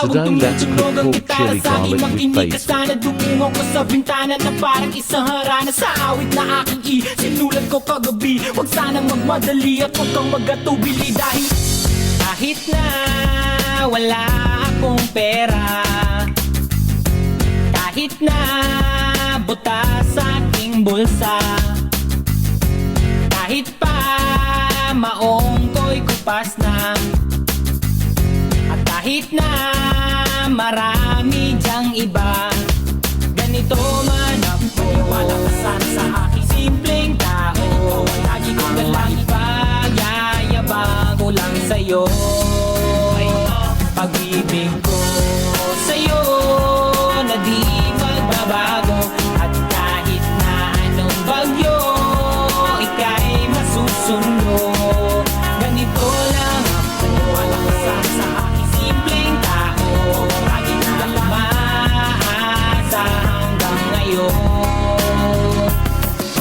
Today let's cook pork chili garlic with basil. Sana dumungo ko sa bintana na parang isang harana. Sa awit na aking sinulat ko kagabi. Huwag sanang magmadali at huwag kang magatubili. Dahil kahit na wala akong pera, kahit na butas sa aking bulsa, kahit pa maong ko'y kupas na, at kahit na marami dyang iba, ganito man ako, wala ka sana sa aking simpleng tao. Lagi kong galang ipagyayabang ko lang sa'yo. Pag-ibig ko sa'yo na di magbabago, at kahit na anong bagyo ika'y masusundo. Ganito lang ako, walang kasama sa aking simpleng tao. Lagi na lang umaasa hanggang ngayon.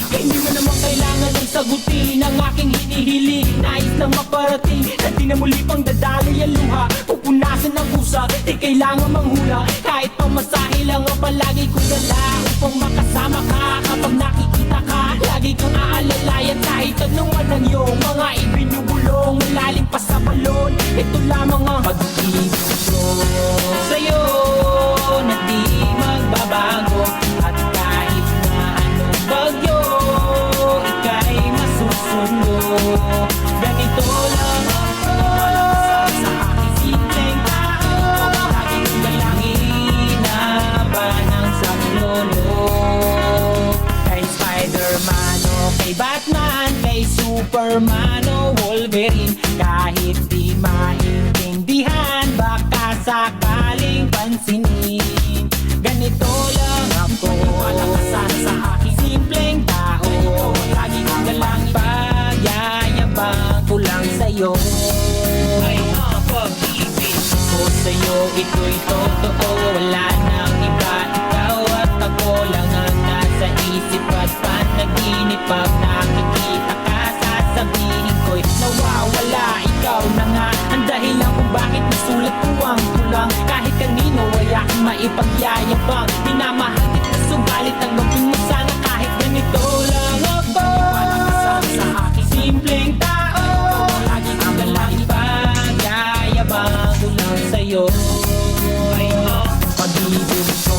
Kaya hindi mo naman kailangan ng sagutin ang aking hinihiling. Nais lang maparating na di na muli pang dadali ang luha. Pupunasan ng pusa, di kailangan manghula. Kahit pamasahe lang ang palagi kong dala upang makasama ka. Kapag nakikita ka, lagi kang aalalayan. Kahit anong ang iyong mga ibinubulong, malalim pa sa balon, ito lamang ang pag-ibig ko sa'yo na di magbabago. At kahit na anong bagyo ika'y masusundo. Ganito lang ako, walang kasama sa aking simpleng tao. Laging dalangin na ba ng saklolo. Kay Spider-Man o kay Batman, kay Superman o Wolverine, kahit di maintindihan, baka sakaling pansinin. Ganito lang ako, walang kasama sa aking simpleng tao. Lagi kong galang pagyayabang ko lang sa'yo. Ay, pag-ibig ko sa'yo, ito'y totoo. Wala nang iba, ikaw at ako lang ang nasa isip at panaginip. Pag nakikita ka, sasabihin ko'y nawawala. Ikaw na nga ang dahilan kung bakit nasulat ko ang tulang. Kahit kanino ay aking maipagyayabang, minamahal kita subalit ang gawin mo sana. Kahit ganito lang ako, walang kasama sa aking simpleng tao. Lagi kang galang ipagyayabang ko lang sa'yo. Pag-ibig ko